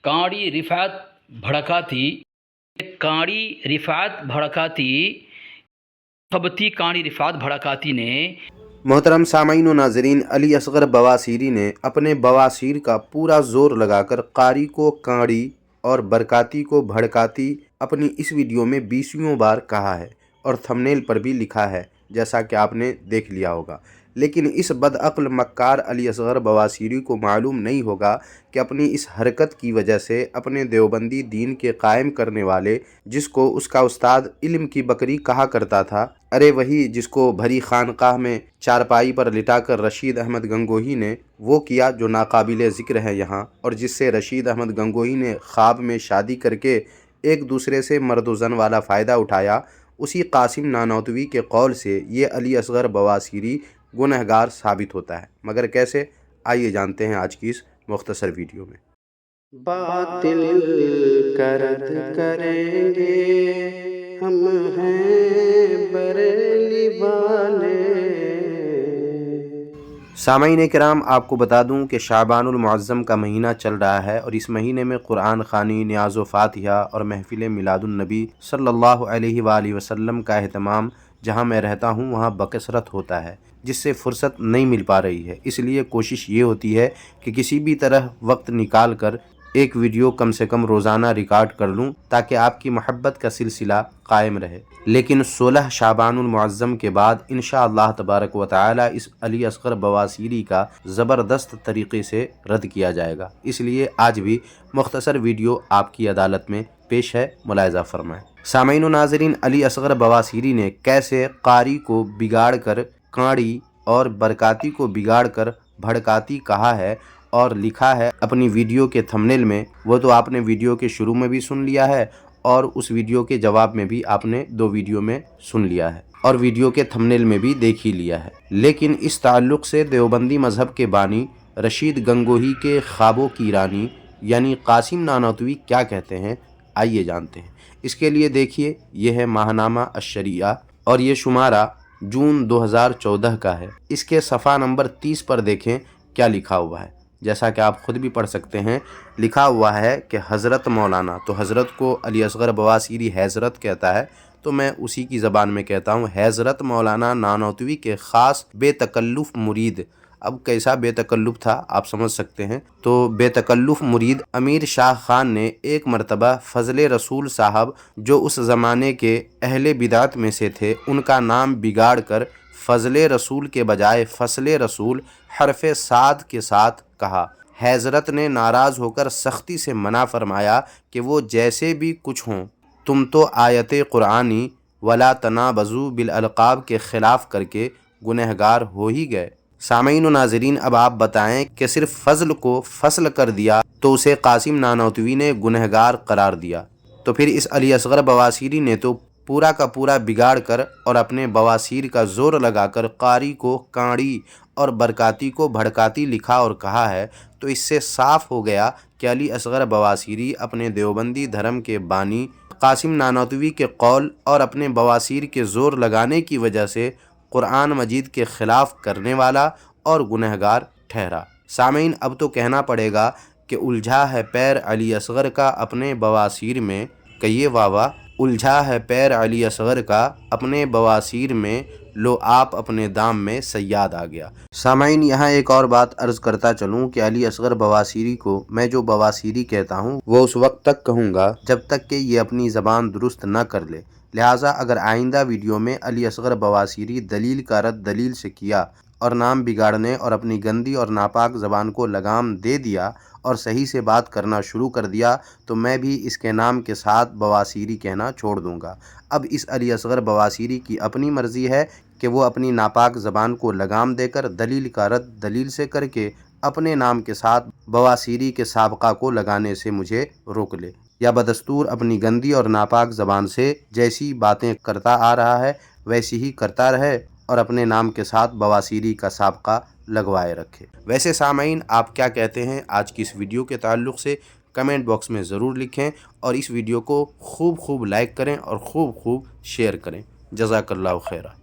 काड़ी रिफ़ात भड़काती काड़ी रिफ़ात भड़काती खबती काड़ी रिफ़ात भड़काती ने मोहतरम सामीन व नाज़रीन, अली असगर बवासीरी ने अपने बवासीर का पूरा ज़ोर लगाकर कारी को काड़ी और बरकाती को भड़काती अपनी इस वीडियो में 20वीं बार कहा है और थंबनेल पर भी लिखा है, जैसा कि आपने देख लिया होगा। लेकिन इस बदअक्ल मक्कार अली असगर बवासीरी को मालूम नहीं होगा कि अपनी इस हरकत की वजह से अपने देवबंदी दीन के कायम करने वाले, जिसको उसका उस्ताद इल्म की बकरी कहा करता था, अरे वही जिसको भरी खानकाह में चारपाई पर लिटाकर रशीद अहमद गंगोही ने वो किया जो नाकाबिले ज़िक्र है यहाँ, और जिससे रशीद अहमद गंगोही ने ख्वाब में शादी करके एक दूसरे से मर्द व ज़न वाला फ़ायदा उठाया, उसी कासिम नानौतवी के कौल से ये अली असगर बवासीरी गुनहगार साबित होता है। मगर कैसे, आइए जानते हैं आज की इस मुख्तसर वीडियो में। बातिल का रद्द करेंगे, हम हैं बरेली वाले। सामाईन किराम, आपको बता दूं कि शाबानुल मुअज़्ज़म का महीना चल रहा है और इस महीने में कुरान ख़ानी, नियाज़ व फ़ातिहा और महफ़िल मिलादुन नबी सल्लल्लाहु अलैहि वसल्लम का एहतमाम जहां मैं रहता हूं वहां बकसरत होता है, जिससे फ़ुर्सत नहीं मिल पा रही है। इसलिए कोशिश ये होती है कि किसी भी तरह वक्त निकाल कर एक वीडियो कम से कम रोज़ाना रिकॉर्ड कर लूँ, ताकि आपकी मोहब्बत का सिलसिला कायम रहे। लेकिन 16 शाबानुल मुअज़्ज़म के बाद इंशाअल्लाह तबारक व तआला इस अली असगर बवासीरी का ज़बरदस्त तरीक़े से रद्द किया जाएगा। इसलिए आज भी मुख्तसर वीडियो आपकी अदालत में पेश है, मुलाहिज़ा फरमाएँ। सामीन व नाज़रीन, अली असगर बवासीरी ने कैसे कारी को बिगाड़ कर काड़ी और बरकाती को बिगाड़ कर भड़काती कहा है और लिखा है अपनी वीडियो के थंबनेल में, वो तो आपने वीडियो के शुरू में भी सुन लिया है और उस वीडियो के जवाब में भी आपने 2 वीडियो में सुन लिया है और वीडियो के थंबनेल में भी देख ही लिया है। लेकिन इस ताल्लुक़ से देवबंदी मज़हब के बानी रशीद गंगोही के ख्वाबों की रानी यानी कासिम नानौतवी क्या कहते हैं, आइए जानते हैं। इसके लिए देखिए, यह है माहनामा अश-शरिया और ये शुमारा जून 2014 का है। इसके सफ़ा नंबर 30 पर देखें क्या लिखा हुआ है, जैसा कि आप ख़ुद भी पढ़ सकते हैं। लिखा हुआ है कि हज़रत मौलाना, तो हज़रत को अली असगर बवासीरी हैज़रत कहता है, तो मैं उसी की ज़बान में कहता हूँ, हैज़रत मौलाना नानौतवी के ख़ास बेतकल्लुफ़ मुरीद। अब कैसा बेतकल्लुफ़ था आप समझ सकते हैं। तो बेतकल्लुफ़ मुरीद अमीर शाह ख़ान ने एक मरतबा फ़ज़ले रसूल साहब, जो उस ज़माने के अहले बिदात में से थे, उनका नाम बिगाड़ कर फ़ज़ले रसूल के बजाय फ़सले रसूल हरफ़े साद के साथ कहा। हैज़रत ने नाराज़ होकर सख्ती से मना फरमाया कि वो जैसे भी कुछ हों, तुम तो आयत कुरानी वला तनाबज़ू बिल अलक़ाब के ख़िलाफ़ करके गुनहगार हो ही गए। सामीन व नाज़रीन, अब आप बताएं कि सिर्फ फ़ज़ल को फ़सल कर दिया तो उसे कासिम नानौतवी ने गुनहगार करार दिया, तो फिर इस अली असगर बवासीरी ने तो पूरा का पूरा बिगाड़ कर और अपने बवासीर का ज़ोर लगाकर कारी को काड़ी और बरकाती को भड़काती लिखा और कहा है। तो इससे साफ़ हो गया कि अली असगर बवासीरी अपने देवबंदी धर्म के बानी कासिम नानौतवी के कौल और अपने बवासीर के ज़ोर लगाने की वजह से कुरान मजीद के ख़िलाफ़ करने वाला और गुनहगार ठहरा। सामीन, अब तो कहना पड़ेगा कि उलझा है पैर अली असगर का अपने बवासीर में, कहिए वाह वाह। उलझा है पैर अली असगर का अपने बवासीर में, लो आप अपने दाम में सयाद आ गया। सामाइन, यहाँ एक और बात अर्ज़ करता चलूँ कि अली असगर बवासीरी को मैं जो बवासीरी कहता हूँ वो उस वक्त तक कहूँगा जब तक कि ये अपनी ज़बान दुरुस्त न कर ले। लिहाजा अगर आइंदा वीडियो में अली असगर बवासीरी दलील का रद्द दलील से किया और नाम बिगाड़ने और अपनी गंदी और नापाक ज़बान को लगाम दे दिया और सही से बात करना शुरू कर दिया, तो मैं भी इसके नाम के साथ बवासीरी कहना छोड़ दूंगा। अब इस अली असगर बवासीरी की अपनी मर्ज़ी है कि वो अपनी नापाक ज़बान को लगाम देकर दलील का रद्द दलील से करके अपने नाम के साथ बवासीरी के साबका को लगाने से मुझे रोक ले, या बदस्तूर अपनी गंदी और नापाक ज़बान से जैसी बातें करता आ रहा है वैसी ही करता रहे और अपने नाम के साथ बवासीरी का साबका लगवाए रखे। वैसे सामाइन, आप क्या कहते हैं आज की इस वीडियो के ताल्लुक़ से, कमेंट बॉक्स में ज़रूर लिखें और इस वीडियो को खूब लाइक करें और खूब शेयर करें। जज़ाकल्लाहु खैरा।